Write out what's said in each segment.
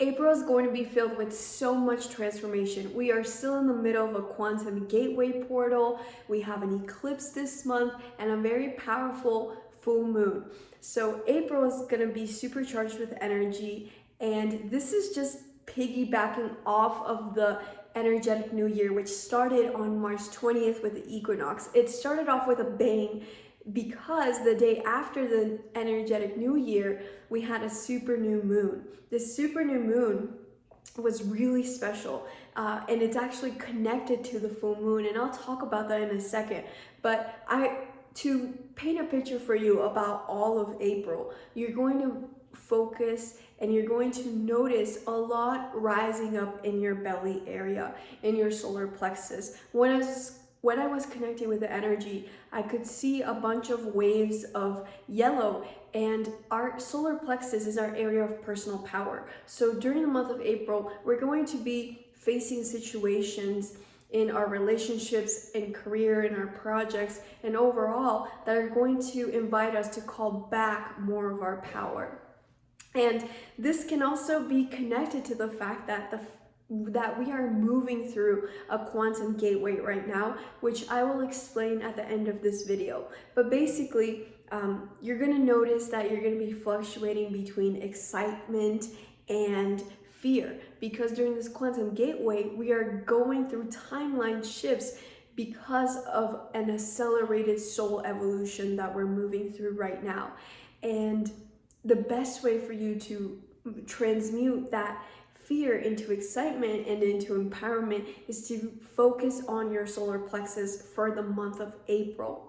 April is going to be filled with so much transformation. We are still in the middle of a quantum gateway portal. We have an eclipse this month and a very powerful full moon. So April is going to be supercharged with energy, and this is just piggybacking off of the energetic new year, which started on March 20th with the equinox. It started off with a bang because the day after the energetic new year, we had a super new moon. This super new moon was really special, and it's actually connected to the full moon, and I'll talk about that in a second. But to paint a picture for you about all of April, you're going to focus and you're going to notice a lot rising up in your belly area, in your solar plexus. When I was connecting with the energy, I could see a bunch of waves of yellow, and our solar plexus is our area of personal power. So during the month of April, we're going to be facing situations in our relationships, in career, in our projects, and overall that are going to invite us to call back more of our power. And this can also be connected to the fact that we are moving through a quantum gateway right now, which I will explain at the end of this video. But basically, you're going to notice that you're going to be fluctuating between excitement and fear, because during this quantum gateway, we are going through timeline shifts because of an accelerated soul evolution that we're moving through right now. And the best way for you to transmute that fear into excitement and into empowerment is to focus on your solar plexus for the month of April.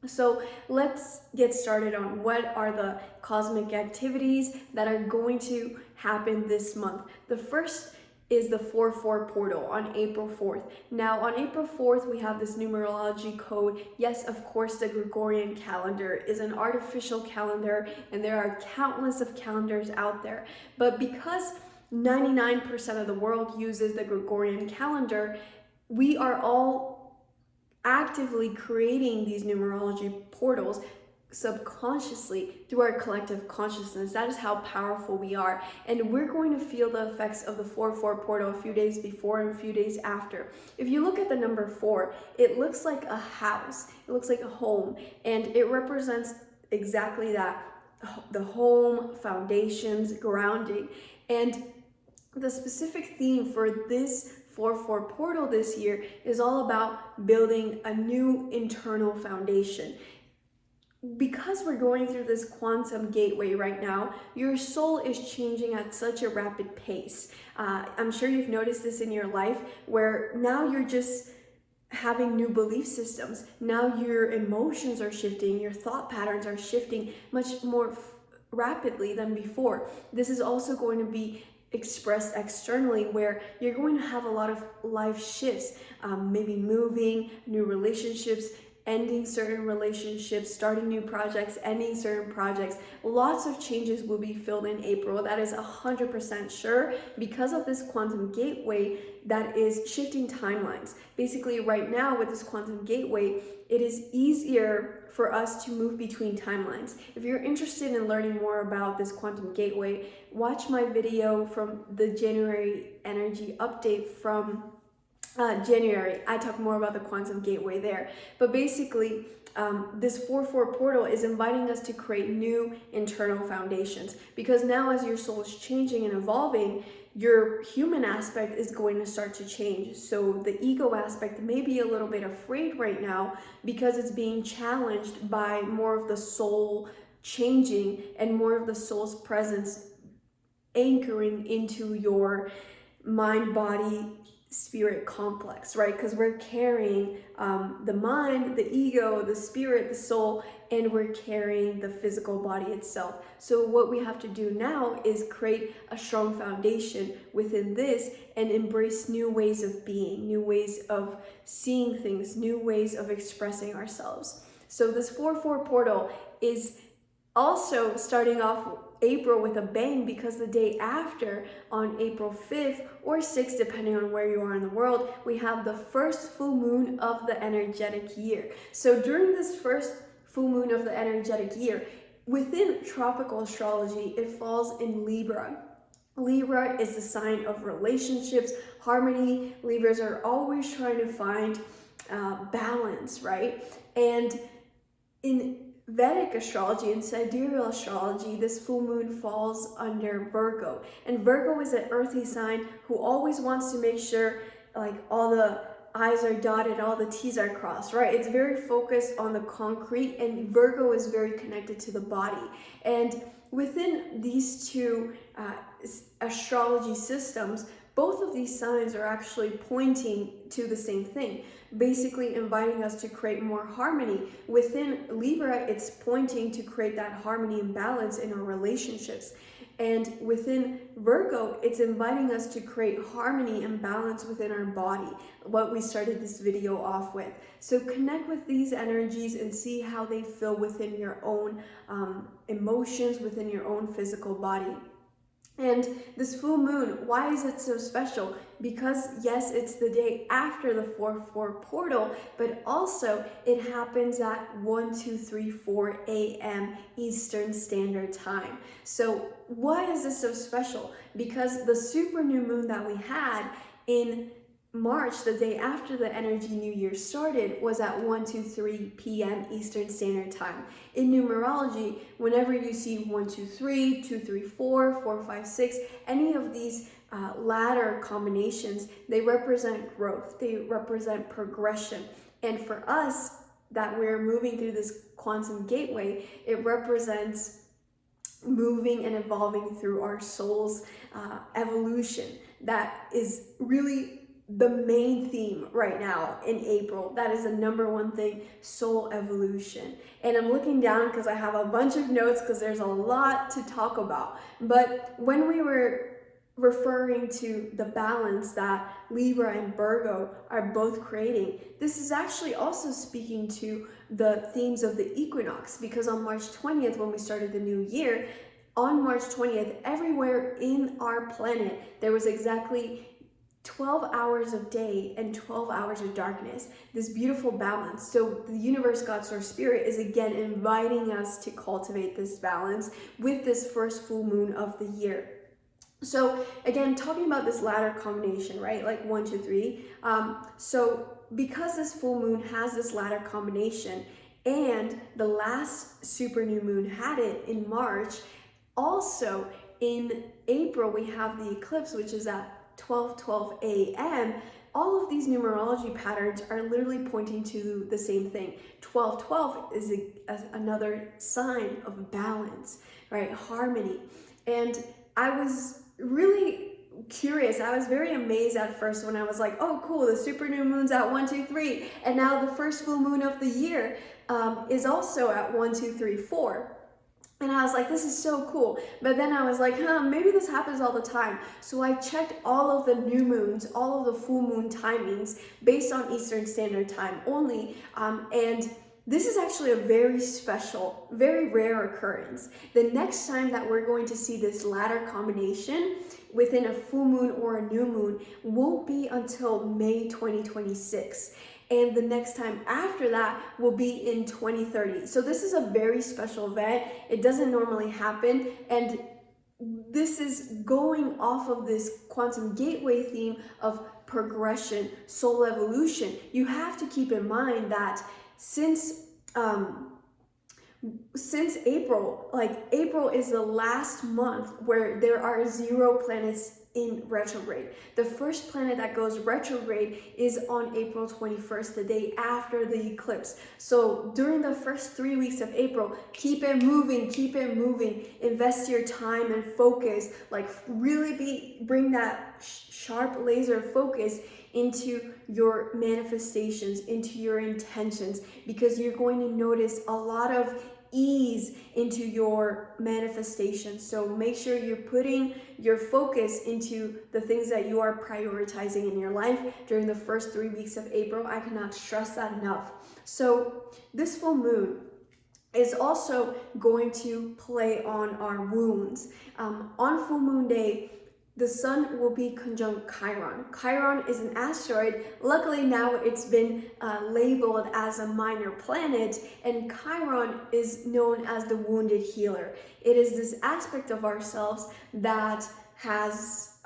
So let's get started on what are the cosmic activities that are going to happen this month. The first is the 4-4 portal on April 4th. Now on April 4th, we have this numerology code. Yes, of course, the Gregorian calendar is an artificial calendar, and there are countless of calendars out there. But because 99% of the world uses the Gregorian calendar, we are all actively creating these numerology portals subconsciously through our collective consciousness. That is how powerful we are, and we're going to feel the effects of the 4-4 portal a few days before and a few days after. If you look at the number 4, it looks like a house, it looks like a home, and it represents exactly that: the home, foundations, grounding. And the specific theme for this 4-4 portal this year is all about building a new internal foundation. Because we're going through this quantum gateway right now, your soul is changing at such a rapid pace. I'm sure you've noticed this in your life, where now you're just having new belief systems. Now your emotions are shifting, your thought patterns are shifting much more rapidly than before. This is also going to be expressed externally, where you're going to have a lot of life shifts, maybe moving, new relationships, ending certain relationships, starting new projects, ending certain projects. Lots of changes will be filled in April. That is 100% sure, because of this quantum gateway that is shifting timelines. Basically, right now with this quantum gateway, it is easier for us to move between timelines. If you're interested in learning more about this quantum gateway, watch my video from the January energy update from January. I talk more about the quantum gateway there. But basically, this 4-4 portal is inviting us to create new internal foundations, because now as your soul is changing and evolving, your human aspect is going to start to change. So the ego aspect may be a little bit afraid right now, because it's being challenged by more of the soul changing and more of the soul's presence anchoring into your mind, body, spirit complex, right? Because we're carrying the mind, the ego, the spirit, the soul, and we're carrying the physical body itself. So what we have to do now is create a strong foundation within this and embrace new ways of being, new ways of seeing things, new ways of expressing ourselves. So this 4-4 portal is also starting off April with a bang, because the day after, on April 5th or 6th, depending on where you are in the world, we have the first full moon of the energetic year. So during this first full moon of the energetic year, within tropical astrology, it falls in Libra. Libra is the sign of relationships, harmony. Libras are always trying to find balance, right? And in Vedic astrology and sidereal astrology, this full moon falls under Virgo. And Virgo is an earthy sign who always wants to make sure like all the I's are dotted, all the T's are crossed, right? It's very focused on the concrete, and Virgo is very connected to the body. And within these two astrology systems, both of these signs are actually pointing to the same thing, basically inviting us to create more harmony. Within Libra, it's pointing to create that harmony and balance in our relationships. And within Virgo, it's inviting us to create harmony and balance within our body, what we started this video off with. So connect with these energies and see how they feel within your own emotions, within your own physical body. And this full moon, why is it so special? Because yes, it's the day after the 4/4 portal, but also it happens at 1:34 a.m. Eastern Standard Time. So why is this so special? Because the super new moon that we had in March, the day after the energy new year started, was at 1:23 p.m. Eastern Standard Time. In numerology, whenever you see 123, 234, 456, any of these ladder combinations, they represent growth, they represent progression. And for us, that we're moving through this quantum gateway, it represents moving and evolving through our soul's evolution. That is really the main theme right now in April. That is the number one thing, soul evolution. And I'm looking down because I have a bunch of notes because there's a lot to talk about. But when we were referring to the balance that Libra and Virgo are both creating, this is actually also speaking to the themes of the equinox, because on March 20th, when we started the new year, on March 20th, everywhere in our planet, there was exactly 12 hours of day and 12 hours of darkness, this beautiful balance. So the universe, God, Source, Spirit is again inviting us to cultivate this balance with this first full moon of the year. So again, talking about this ladder combination, right? Like 1, 2, 3. So because this full moon has this ladder combination and the last super new moon had it in March, also in April, we have the eclipse, which is at 12:12 a.m. All of these numerology patterns are literally pointing to the same thing. 12:12 is another sign of balance, right? Harmony. And I was really curious. I was very amazed at first when I was like, oh, cool, the super new moon's at 1, 2, 3. And now the first full moon of the year is also at 1, 2, 3, 4. And I was like, this is so cool. But then I was like, maybe this happens all the time. So I checked all of the new moons, all of the full moon timings based on Eastern Standard Time only. And this is actually a very special, very rare occurrence. The next time that we're going to see this ladder combination within a full moon or a new moon won't be until May 2026. And the next time after that will be in 2030. So this is a very special event. It doesn't normally happen. And this is going off of this quantum gateway theme of progression, soul evolution. You have to keep in mind that since April, like April is the last month where there are 0 planets in retrograde. The first planet that goes retrograde is on April 21st, the day after the eclipse. So during the first 3 weeks of April, keep it moving, invest your time and focus, like really bring that sharp laser focus into your manifestations, into your intentions, because you're going to notice a lot of ease into your manifestation. So make sure you're putting your focus into the things that you are prioritizing in your life during the first 3 weeks of April. I cannot stress that enough. So this full moon is also going to play on our wounds. On full moon day, the sun will be conjunct Chiron. Chiron is an asteroid. Luckily now it's been labeled as a minor planet, and Chiron is known as the wounded healer. It is this aspect of ourselves that has,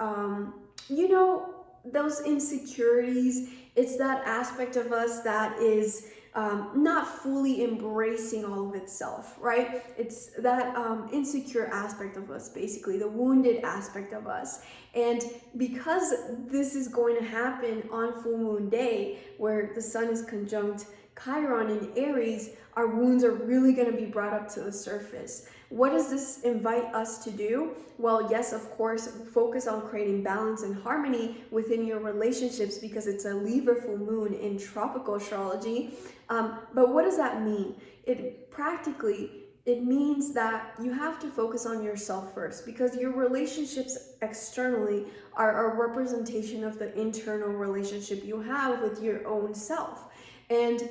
you know, those insecurities. It's that aspect of us that is not fully embracing all of itself, right? It's that insecure aspect of us, basically, the wounded aspect of us. And because this is going to happen on full moon day, where the sun is conjunct Chiron in Aries, our wounds are really going to be brought up to the surface. What does this invite us to do? Well, yes, of course, focus on creating balance and harmony within your relationships, because it's a Libra full moon in tropical astrology. But what does that mean? It means that you have to focus on yourself first, because your relationships externally are a representation of the internal relationship you have with your own self. And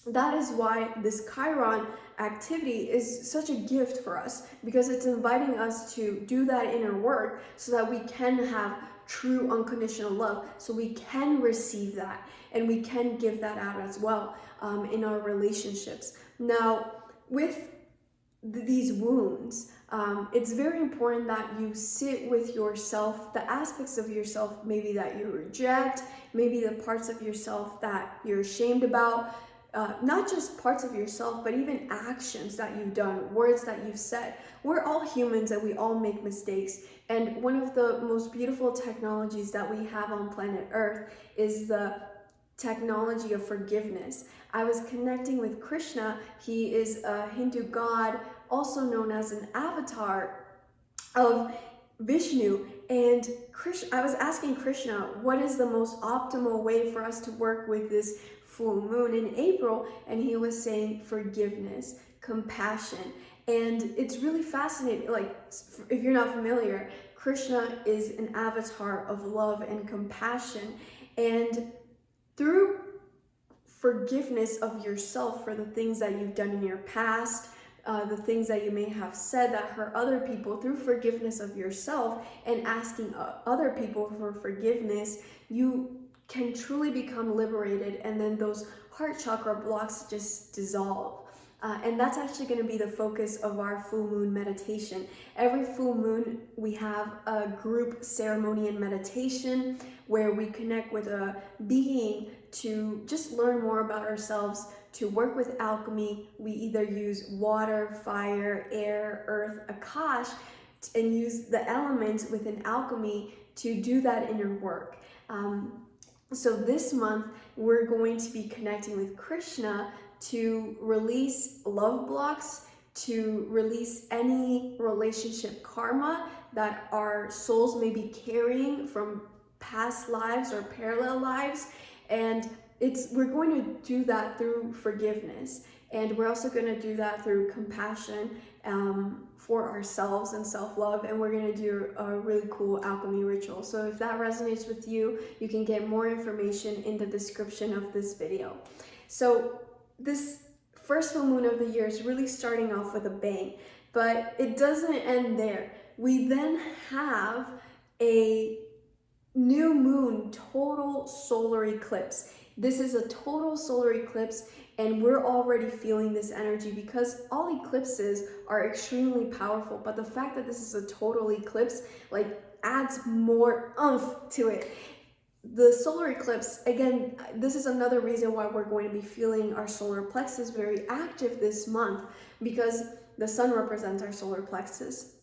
that is why this Chiron activity is such a gift for us, because it's inviting us to do that inner work so that we can have true unconditional love, so we can receive that and we can give that out as well in our relationships. Now, with these wounds, it's very important that you sit with yourself, the aspects of yourself maybe that you reject, maybe the parts of yourself that you're ashamed about. Not just parts of yourself, but even actions that you've done, words that you've said. We're all humans and we all make mistakes. And one of the most beautiful technologies that we have on planet Earth is the technology of forgiveness. I was connecting with Krishna. He is a Hindu god, also known as an avatar of Vishnu. And I was asking Krishna, what is the most optimal way for us to work with this full moon in April? And he was saying forgiveness, compassion. And it's really fascinating. Like, if you're not familiar, Krishna is an avatar of love and compassion. And through forgiveness of yourself for the things that you've done in your past, the things that you may have said that hurt other people, through forgiveness of yourself and asking other people for forgiveness, you can truly become liberated, and then those heart chakra blocks just dissolve. And that's actually going to be the focus of our full moon meditation. Every full moon, we have a group ceremony and meditation where we connect with a being to just learn more about ourselves, to work with alchemy. We either use water, fire, air, earth, Akash, and use the elements within alchemy to do that inner work. So this month, we're going to be connecting with Krishna to release love blocks, to release any relationship karma that our souls may be carrying from past lives or parallel lives. And we're going to do that through forgiveness. And we're also going to do that through compassion for ourselves and self-love. And we're going to do a really cool alchemy ritual. So if that resonates with you, you can get more information in the description of this video. So this first full moon of the year is really starting off with a bang, but it doesn't end there. We then have a new moon total solar eclipse. This is a total solar eclipse, and we're already feeling this energy because all eclipses are extremely powerful, but the fact that this is a total eclipse adds more oomph to it. The solar eclipse, again, this is another reason why we're going to be feeling our solar plexus very active this month, because the sun represents our solar plexus,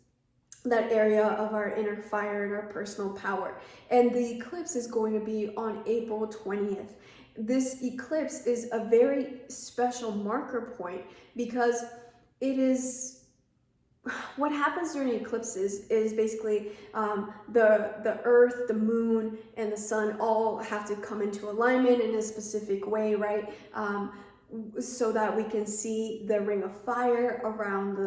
that area of our inner fire and our personal power. And the eclipse is going to be on April 20th. This eclipse is a very special marker point because it is what happens during eclipses is basically the earth, the moon, and the sun all have to come into alignment in a specific way, right? So that we can see the ring of fire around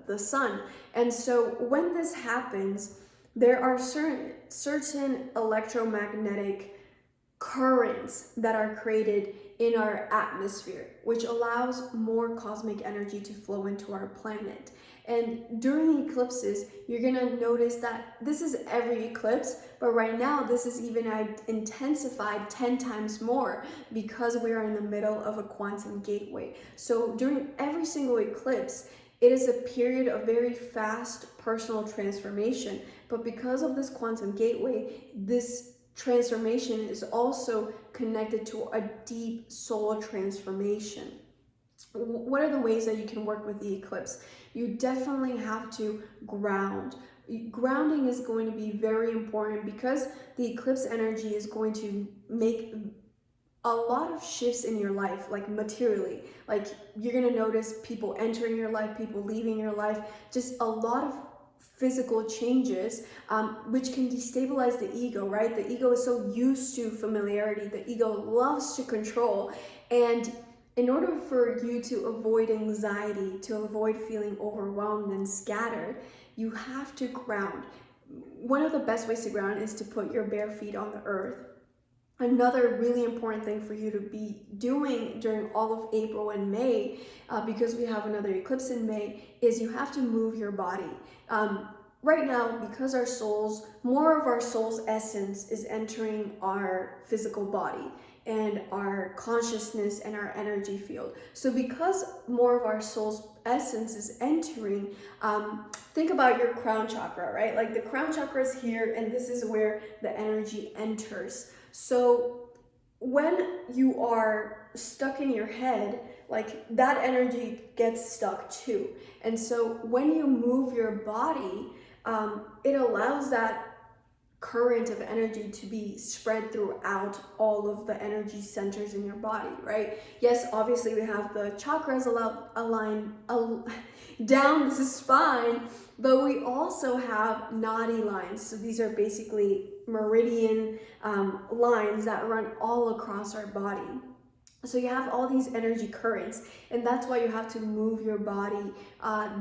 the sun. And so when this happens, there are certain electromagnetic currents that are created in our atmosphere, which allows more cosmic energy to flow into our planet. And during eclipses, you're gonna notice that this is every eclipse, but right now this is even intensified 10 times more because we are in the middle of a quantum gateway. So during every single eclipse, It is a period of very fast personal transformation, but because of this quantum gateway, this transformation is also connected to a deep soul transformation. What are the ways that you can work with the eclipse? You definitely have to ground. Grounding is going to be very important because the eclipse energy is going to make a lot of shifts in your life, like materially. Like you're going to notice people entering your life, people leaving your life, just a lot of physical changes, which can destabilize the ego, right? The ego is so used to familiarity. The ego loves to control. And in order for you to avoid anxiety, to avoid feeling overwhelmed and scattered, you have to ground. One of the best ways to ground is to put your bare feet on the earth. Another really important thing for you to be doing during all of April and May, because we have another eclipse in May, is you have to move your body. Right now, because more of our soul's essence is entering our physical body and our consciousness and our energy field. So because more of our soul's essence is entering, think about your crown chakra, right? Like the crown chakra is here, and this is where the energy enters. So when you are stuck in your head, like that energy gets stuck too. And so when you move your body, it allows that current of energy to be spread throughout all of the energy centers in your body, right? Yes, obviously we have the chakras aligned down the spine, but we also have nadi lines. So these are basically meridian lines that run all across our body. So you have all these energy currents, and that's why you have to move your body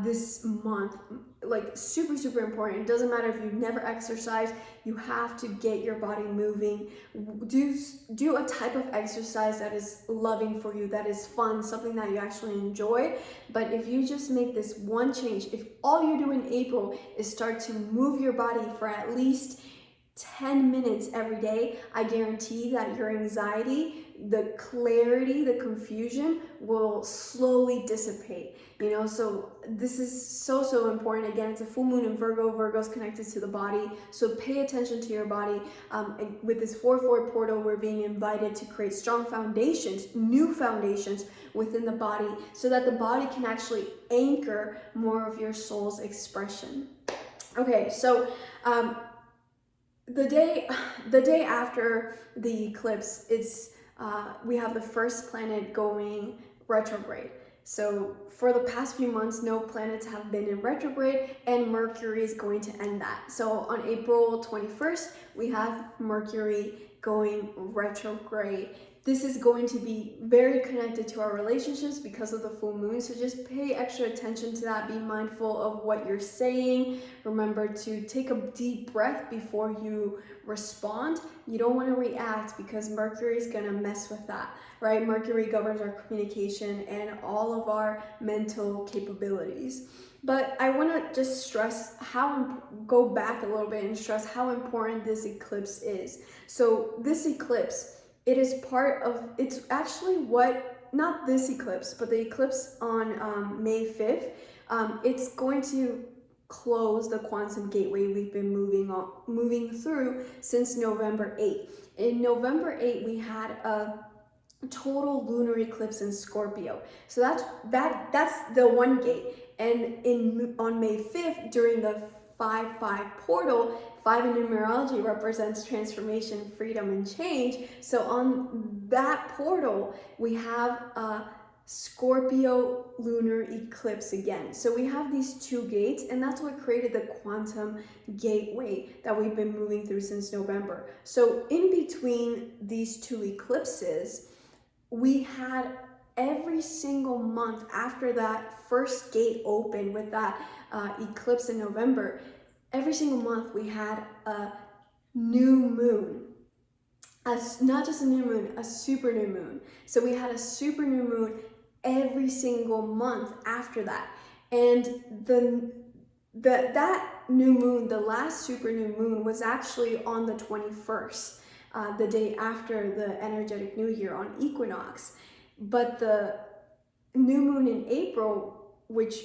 this month. Like super, super important. It doesn't matter if you've never exercised, you have to get your body moving. Do a type of exercise that is loving for you, that is fun, something that you actually enjoy. But if you just make this one change, if all you do in April is start to move your body for at least 10 minutes every day, I guarantee that your anxiety, the clarity, the confusion will slowly dissipate, so this is so important. Again, it's a full moon in Virgo. Virgo's connected to the body, so pay attention to your body. And with this 4/4 portal, we're being invited to create strong foundations, new foundations within the body, so that the body can actually anchor more of your soul's expression. Okay, so the day after the eclipse, we have the first planet going retrograde. So for the past few months, no planets have been in retrograde, and Mercury is going to end that. So on April 21st, we have Mercury going retrograde. This is going to be very connected to our relationships because of the full moon. So just pay extra attention to that. Be mindful of what you're saying. Remember to take a deep breath before you respond. You don't want to react because Mercury is going to mess with that, right? Mercury governs our communication and all of our mental capabilities. But I want to just go back a little bit and stress how important this eclipse is. So this eclipse, it's actually not this eclipse, but the eclipse on May 5th, it's going to close the quantum gateway we've been moving through since November 8th. In November 8th, we had a total lunar eclipse in Scorpio. So that's the one gate. And on May 5th, during the 5/5 portal, 5 in numerology represents transformation, freedom, and change. So on that portal, we have a Scorpio lunar eclipse again. So we have these two gates, and that's what created the quantum gateway that we've been moving through since November. So in between these two eclipses, we had every single month after that first gate opened with that eclipse in November, every single month we had a new moon. Not just a new moon, a super new moon. So we had a super new moon every single month after that. And that new moon, the last super new moon, was actually on the 21st, the day after the energetic new year on equinox. But the new moon in April, which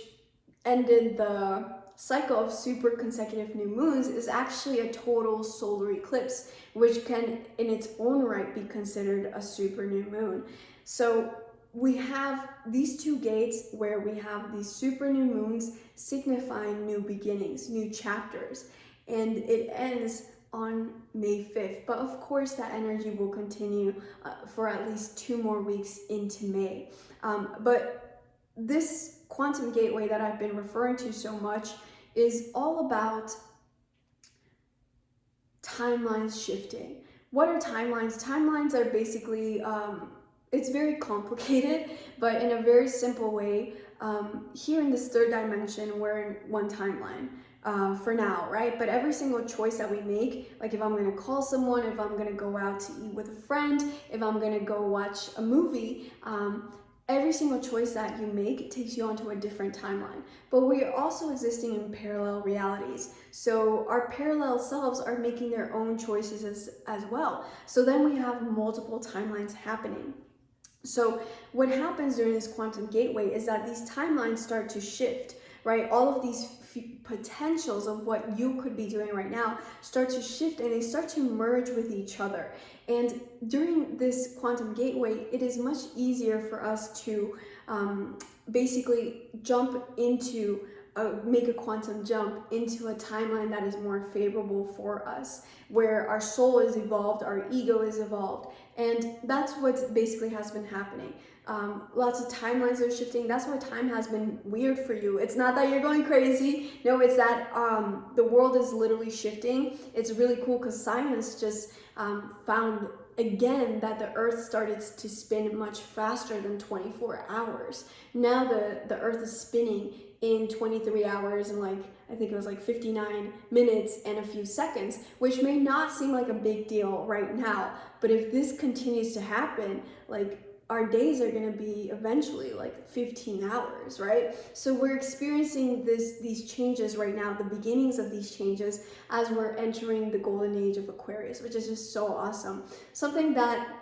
ended the cycle of super consecutive new moons is actually a total solar eclipse, which can in its own right be considered a super new moon. So we have these two gates where we have these super new moons signifying new beginnings, new chapters, and it ends on May 5th. But of course, that energy will continue for at least 2 more weeks into May. But this quantum gateway that I've been referring to so much is all about timelines shifting. What are timelines? Timelines are basically, it's very complicated, but in a very simple way, here in this third dimension, we're in one timeline. For now, right? But every single choice that we make, like if I'm gonna call someone, if I'm gonna go out to eat with a friend, if I'm gonna go watch a movie, every single choice that you make takes you onto a different timeline. But we are also existing in parallel realities. So our parallel selves are making their own choices as well. So then we have multiple timelines happening. So what happens during this quantum gateway is that these timelines start to shift, right? All of these potentials of what you could be doing right now start to shift and they start to merge with each other. And during this quantum gateway, it is much easier for us to basically jump into make a quantum jump into a timeline that is more favorable for us, where our soul is evolved, our ego is evolved, and that's what basically has been happening. Lots of timelines are shifting. That's why time has been weird for you. It's not that you're going crazy. No, it's that the world is literally shifting. It's really cool because science just found again that the earth started to spin much faster than 24 hours. Now the earth is spinning in 23 hours and I think it was 59 minutes and a few seconds, which may not seem like a big deal right now, but if this continues to happen, our days are going to be eventually 15 hours, right? So we're experiencing these changes right now, the beginnings of these changes as we're entering the golden age of Aquarius, which is just so awesome. Something that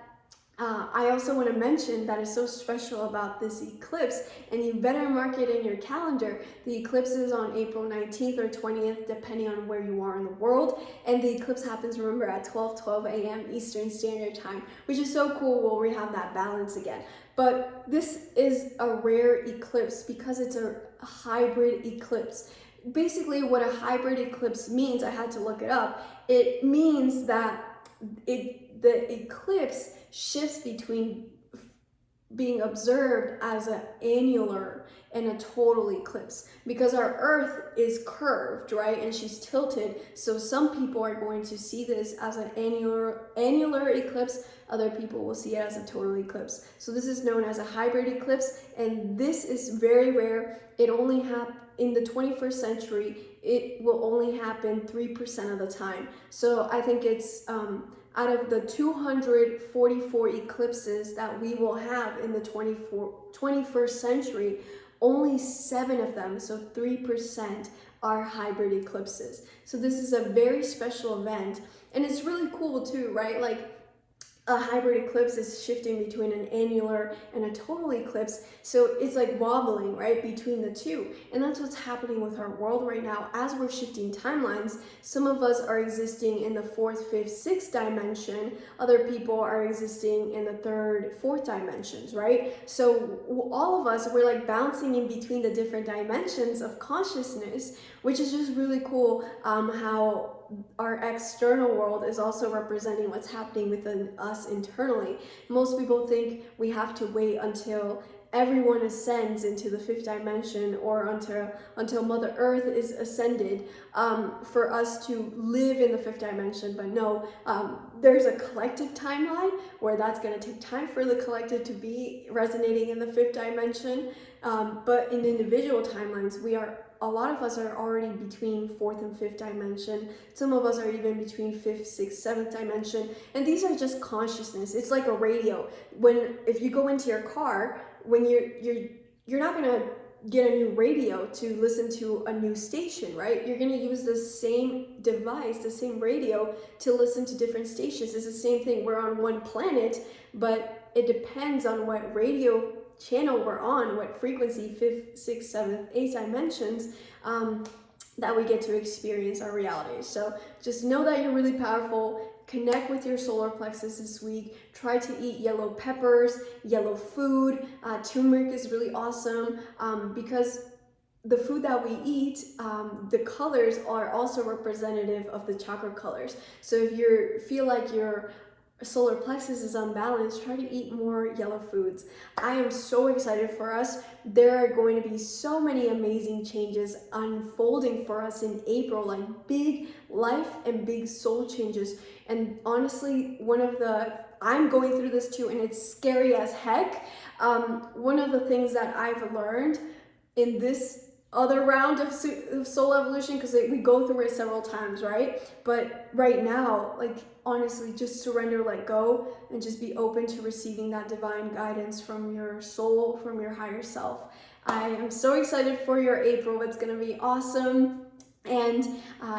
I also want to mention that is so special about this eclipse, and you better mark it in your calendar. The eclipse is on April 19th or 20th, depending on where you are in the world. And the eclipse happens, remember, at 12:12 a.m. Eastern Standard Time, which is so cool where we have that balance again. But this is a rare eclipse because it's a hybrid eclipse. Basically, what a hybrid eclipse means, I had to look it up. It means that the eclipse shifts between being observed as an annular and a total eclipse, because our earth is curved, right, and she's tilted. So some people are going to see this as an annular eclipse, other people will see it as a total eclipse. So this is known as a hybrid eclipse, and this is very rare. It only happens in the 21st century. It will only happen 3% of the time. So I think it's out of the 244 eclipses that we will have in the 21st century, only 7 of them, so 3%, are hybrid eclipses. So this is a very special event, and it's really cool too, right? A hybrid eclipse is shifting between an annular and a total eclipse, so it's wobbling, right, between the two. And that's what's happening with our world right now. As we're shifting timelines, some of us are existing in the 4th, 5th, 6th dimension. Other people are existing in the 3rd, 4th dimensions, right? So all of us, we're bouncing in between the different dimensions of consciousness, which is just really cool. How our external world is also representing what's happening within us internally. Most people think we have to wait until everyone ascends into the 5th dimension or until Mother Earth is ascended for us to live in the 5th dimension. But no, there's a collective timeline where that's going to take time for the collective to be resonating in the 5th dimension. But in individual timelines, a lot of us are already between 4th and 5th dimension. Some of us are even between 5th, 6th, 7th dimension. And these are just consciousness. It's like a radio. If you go into your car, when you're not gonna get a new radio to listen to a new station, right? You're gonna use the same device, the same radio, to listen to different stations. It's the same thing. We're on one planet, but it depends on what radio channel we're on, what frequency, 5th, 6th, 7th, 8th dimensions, that we get to experience our reality. So just know that you're really powerful. Connect with your solar plexus this week. Try to eat yellow peppers, yellow food. Turmeric is really awesome because the food that we eat, the colors are also representative of the chakra colors. So if you feel like your solar plexus is unbalanced, try to eat more yellow foods. I am so excited for us. There are going to be so many amazing changes unfolding for us in April, like big life and big soul changes. And honestly, I'm going through this too, and it's scary as heck. One of the things that I've learned in this other round of soul evolution, because we go through it several times, right? But right now, like, honestly, just surrender, let go, and just be open to receiving that divine guidance from your soul, from your higher self. I am so excited for your April. It's going to be awesome. And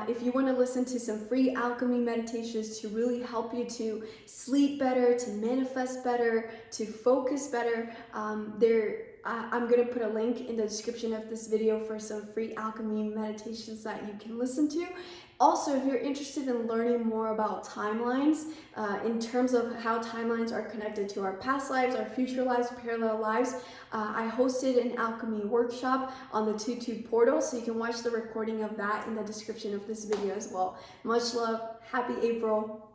if you want to listen to some free alchemy meditations to really help you to sleep better, to manifest better, to focus better, I'm going to put a link in the description of this video for some free alchemy meditations that you can listen to. Also, if you're interested in learning more about timelines, in terms of how timelines are connected to our past lives, our future lives, parallel lives, I hosted an alchemy workshop on the 22 portal, so you can watch the recording of that in the description of this video as well. Much love. Happy April.